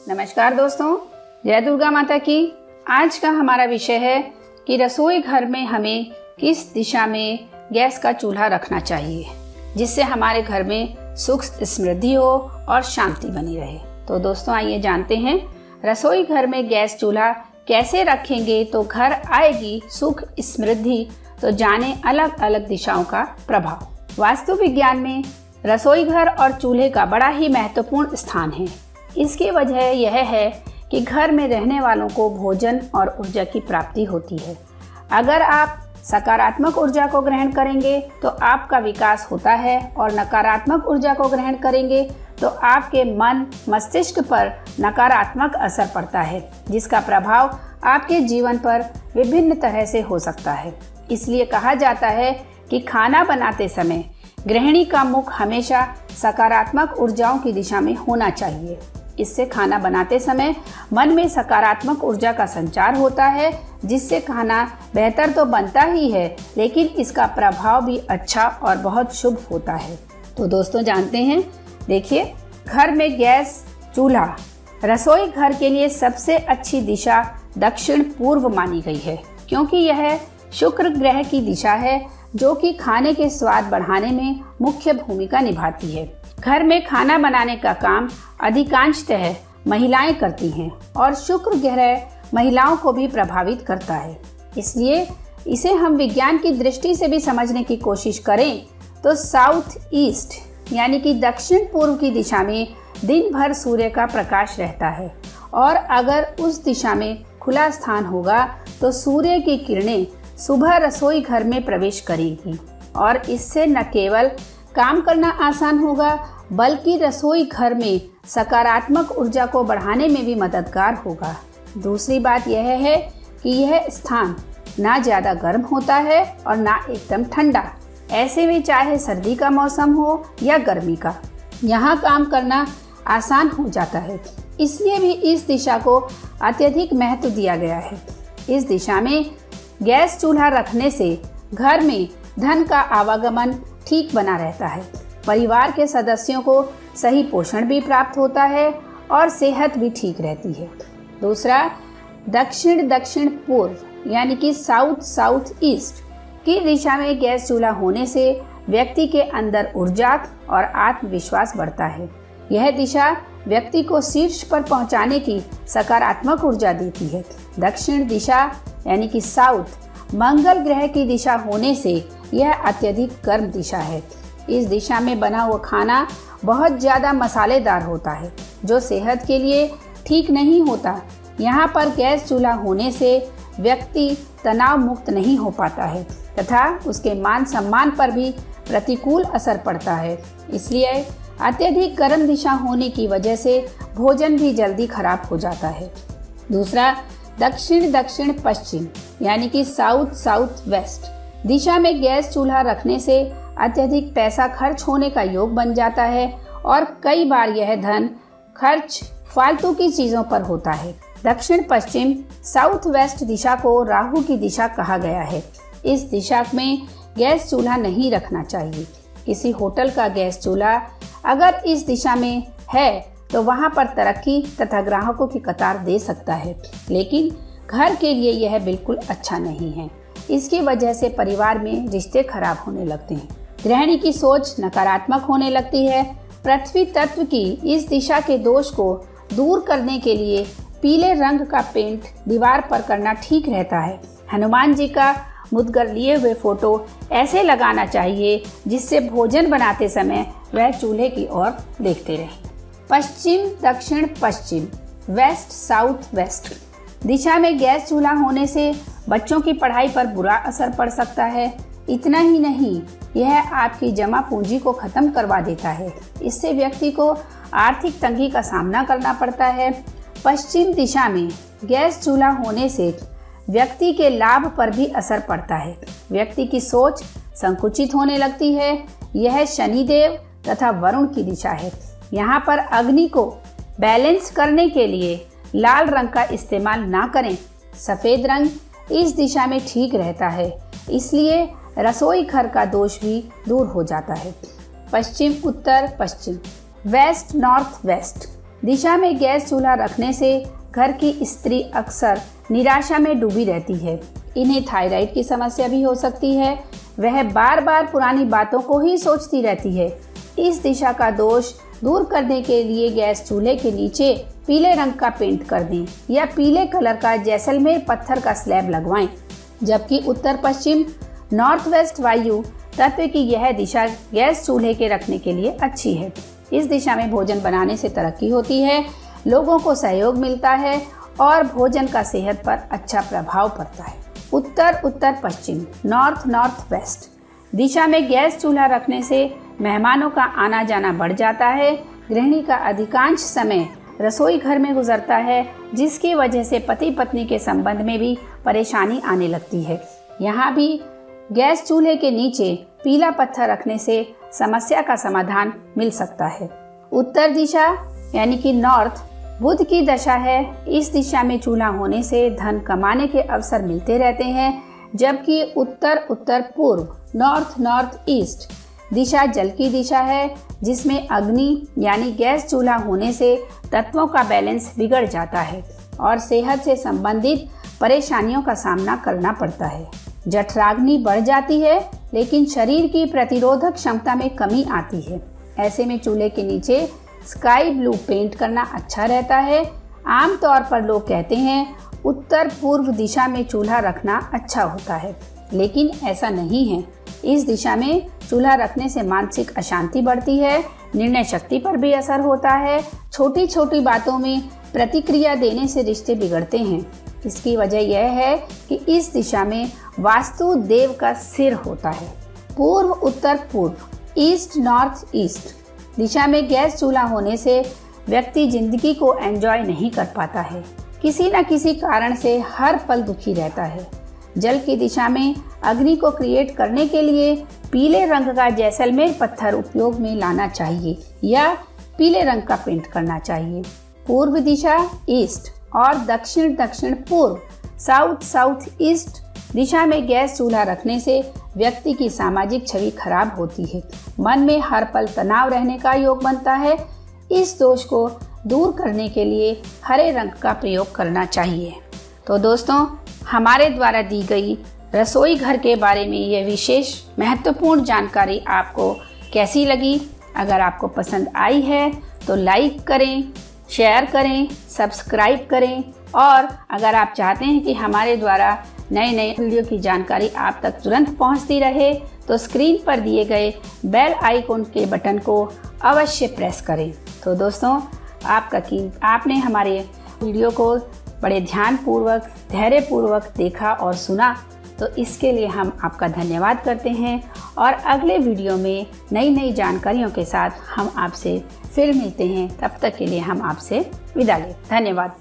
नमस्कार दोस्तों, जय दुर्गा माता की। आज का हमारा विषय है कि रसोई घर में हमें किस दिशा में गैस का चूल्हा रखना चाहिए जिससे हमारे घर में सुख समृद्धि हो और शांति बनी रहे। तो दोस्तों आइए जानते हैं रसोई घर में गैस चूल्हा कैसे रखेंगे तो घर आएगी सुख समृद्धि। तो जाने अलग अलग दिशाओं का प्रभाव। वास्तु विज्ञान में रसोई घर और चूल्हे का बड़ा ही महत्वपूर्ण स्थान है। इसकी वजह यह है कि घर में रहने वालों को भोजन और ऊर्जा की प्राप्ति होती है। अगर आप सकारात्मक ऊर्जा को ग्रहण करेंगे तो आपका विकास होता है और नकारात्मक ऊर्जा को ग्रहण करेंगे तो आपके मन मस्तिष्क पर नकारात्मक असर पड़ता है, जिसका प्रभाव आपके जीवन पर विभिन्न तरह से हो सकता है। इसलिए कहा जाता है कि खाना बनाते समय गृहिणी का मुख हमेशा सकारात्मक ऊर्जाओं की दिशा में होना चाहिए। इससे खाना बनाते समय मन में सकारात्मक ऊर्जा का संचार होता है, जिससे खाना बेहतर तो बनता ही है लेकिन इसका प्रभाव भी अच्छा और बहुत शुभ होता है। तो दोस्तों जानते हैं, देखिए घर में गैस चूल्हा रसोई घर के लिए सबसे अच्छी दिशा दक्षिण पूर्व मानी गई है, क्योंकि यह शुक्र ग्रह की दिशा है जो कि खाने के स्वाद बढ़ाने में मुख्य भूमिका निभाती है। घर में खाना बनाने का काम अधिकांशतः महिलाएं करती हैं और शुक्र ग्रह महिलाओं को भी प्रभावित करता है। इसलिए इसे हम विज्ञान की दृष्टि से भी समझने की कोशिश करें तो साउथ ईस्ट यानी कि दक्षिण पूर्व की दिशा में दिन भर सूर्य का प्रकाश रहता है और अगर उस दिशा में खुला स्थान होगा तो सूर्य की किरणें सुबह रसोई घर में प्रवेश करेगी और इससे न केवल काम करना आसान होगा बल्कि रसोई घर में सकारात्मक ऊर्जा को बढ़ाने में भी मददगार होगा। दूसरी बात यह है कि यह स्थान ना ज़्यादा गर्म होता है और ना एकदम ठंडा। ऐसे में चाहे सर्दी का मौसम हो या गर्मी का, यहाँ काम करना आसान हो जाता है। इसलिए भी इस दिशा को अत्यधिक महत्व दिया गया है। इस दिशा में गैस चूल्हा रखने से घर में धन का आवागमन ठीक बना रहता है, परिवार के सदस्यों को सही पोषण भी प्राप्त होता है और सेहत भी ठीक रहती है। दूसरा, दक्षिण दक्षिण पूर्व यानी कि साउथ साउथ ईस्ट की दिशा में गैस चूल्हा होने से व्यक्ति के अंदर ऊर्जा और आत्मविश्वास बढ़ता है। यह दिशा व्यक्ति को शीर्ष पर पहुंचाने की सकारात्मक ऊर्जा देती है। दक्षिण दिशा यानी कि साउथ मंगल ग्रह की दिशा होने से यह अत्यधिक गर्म दिशा है। इस दिशा में बना हुआ खाना बहुत ज़्यादा मसालेदार होता है जो सेहत के लिए ठीक नहीं होता। यहाँ पर गैस चूल्हा होने से व्यक्ति तनाव मुक्त नहीं हो पाता है तथा उसके मान सम्मान पर भी प्रतिकूल असर पड़ता है। इसलिए अत्यधिक गर्म दिशा होने की वजह से भोजन भी जल्दी खराब हो जाता है। दूसरा, दक्षिण दक्षिण पश्चिम यानी कि साउथ साउथ वेस्ट दिशा में गैस चूल्हा रखने से अत्यधिक पैसा खर्च होने का योग बन जाता है और कई बार यह धन खर्च फालतू की चीजों पर होता है। दक्षिण पश्चिम साउथ वेस्ट दिशा को राहु की दिशा कहा गया है। इस दिशा में गैस चूल्हा नहीं रखना चाहिए। किसी होटल का गैस चूल्हा अगर इस दिशा में है तो वहां पर तरक्की तथा ग्राहकों की कतार दे सकता है, लेकिन घर के लिए यह बिल्कुल अच्छा नहीं है। इसकी वजह से परिवार में रिश्ते खराब होने लगते हैं, गृहिणी की सोच नकारात्मक होने लगती है। पृथ्वी तत्व की इस दिशा के दोष को दूर करने के लिए पीले रंग का पेंट दीवार पर करना ठीक रहता है। हनुमान जी का मुद्गर लिए हुए फोटो ऐसे लगाना चाहिए जिससे भोजन बनाते समय वह चूल्हे की ओर देखते रहें। पश्चिम दक्षिण पश्चिम वेस्ट साउथ वेस्ट दिशा में गैस चूल्हा होने से बच्चों की पढ़ाई पर बुरा असर पड़ सकता है। इतना ही नहीं, यह आपकी जमा पूंजी को खत्म करवा देता है। इससे व्यक्ति को आर्थिक तंगी का सामना करना पड़ता है। पश्चिम दिशा में गैस चूल्हा होने से व्यक्ति के लाभ पर भी असर पड़ता है। व्यक्ति की सोच संकुचित होने लगती है। यह शनिदेव तथा वरुण की दिशा है। यहाँ पर अग्नि को बैलेंस करने के लिए लाल रंग का इस्तेमाल ना करें। सफ़ेद रंग इस दिशा में ठीक रहता है, इसलिए रसोई घर का दोष भी दूर हो जाता है। पश्चिम उत्तर पश्चिम वेस्ट नॉर्थ वेस्ट दिशा में गैस चूल्हा रखने से घर की स्त्री अक्सर निराशा में डूबी रहती है। इन्हें थायराइड की समस्या भी हो सकती है। वह बार बार पुरानी बातों को ही सोचती रहती है। इस दिशा का दोष दूर करने के लिए गैस चूल्हे के नीचे पीले रंग का पेंट कर दें या पीले कलर का जैसलमेर पत्थर का स्लैब लगवाएं। जबकि उत्तर पश्चिम नॉर्थ वेस्ट वायु तत्व की यह दिशा गैस चूल्हे के रखने के लिए अच्छी है। इस दिशा में भोजन बनाने से तरक्की होती है, लोगों को सहयोग मिलता है और भोजन का सेहत पर अच्छा प्रभाव पड़ता है। उत्तर उत्तर पश्चिम नॉर्थ नॉर्थ वेस्ट दिशा में गैस चूल्हा रखने से मेहमानों का आना जाना बढ़ जाता है। गृहिणी का अधिकांश समय रसोई घर में गुजरता है, जिसकी वजह से पति पत्नी के संबंध में भी परेशानी आने लगती है। यहाँ भी गैस चूल्हे के नीचे पीला पत्थर रखने से समस्या का समाधान मिल सकता है। उत्तर दिशा यानी कि नॉर्थ बुध की दशा है। इस दिशा में चूल्हा होने से धन कमाने के अवसर मिलते रहते हैं। जबकि उत्तर उत्तर पूर्व नॉर्थ नॉर्थ ईस्ट दिशा जल की दिशा है, जिसमें अग्नि यानी गैस चूल्हा होने से तत्वों का बैलेंस बिगड़ जाता है और सेहत से संबंधित परेशानियों का सामना करना पड़ता है। जठराग्नि बढ़ जाती है, लेकिन शरीर की प्रतिरोधक क्षमता में कमी आती है। ऐसे में चूल्हे के नीचे स्काई ब्लू पेंट करना अच्छा रहता है। आमतौर पर लोग कहते हैं उत्तर पूर्व दिशा में चूल्हा रखना अच्छा होता है, लेकिन ऐसा नहीं है। इस दिशा में चूल्हा रखने से मानसिक अशांति बढ़ती है, निर्णय शक्ति पर भी असर होता है। छोटी छोटी बातों में प्रतिक्रिया देने से रिश्ते बिगड़ते हैं। इसकी वजह यह है कि इस दिशा में वास्तु देव का सिर होता है। पूर्व उत्तर पूर्व ईस्ट नॉर्थ ईस्ट दिशा में गैस चूल्हा होने से व्यक्ति जिंदगी को एंजॉय नहीं कर पाता है। किसी न किसी कारण से हर पल दुखी रहता है। जल की दिशा में अग्नि को क्रिएट करने के लिए पीले रंग का जैसलमेर पत्थर उपयोग में लाना चाहिए या पीले रंग का पेंट करना चाहिए। पूर्व दिशा ईस्ट और दक्षिण दक्षिण पूर्व साउथ साउथ ईस्ट दिशा में गैस चूल्हा रखने से व्यक्ति की सामाजिक छवि खराब होती है। मन में हर पल तनाव रहने का योग बनता है। इस दोष को दूर करने के लिए हरे रंग का प्रयोग करना चाहिए। तो दोस्तों, हमारे द्वारा दी गई रसोई घर के बारे में यह विशेष महत्वपूर्ण जानकारी आपको कैसी लगी? अगर आपको पसंद आई है तो लाइक करें, शेयर करें, सब्सक्राइब करें और अगर आप चाहते हैं कि हमारे द्वारा नए नए वीडियो की जानकारी आप तक तुरंत पहुंचती रहे तो स्क्रीन पर दिए गए बेल आइकॉन के बटन को अवश्य प्रेस करें। तो दोस्तों, आपने हमारे वीडियो को बड़े ध्यानपूर्वक धैर्यपूर्वक देखा और सुना, तो इसके लिए हम आपका धन्यवाद करते हैं और अगले वीडियो में नई नई जानकारियों के साथ हम आपसे फिर मिलते हैं। तब तक के लिए हम आपसे विदा लें। धन्यवाद।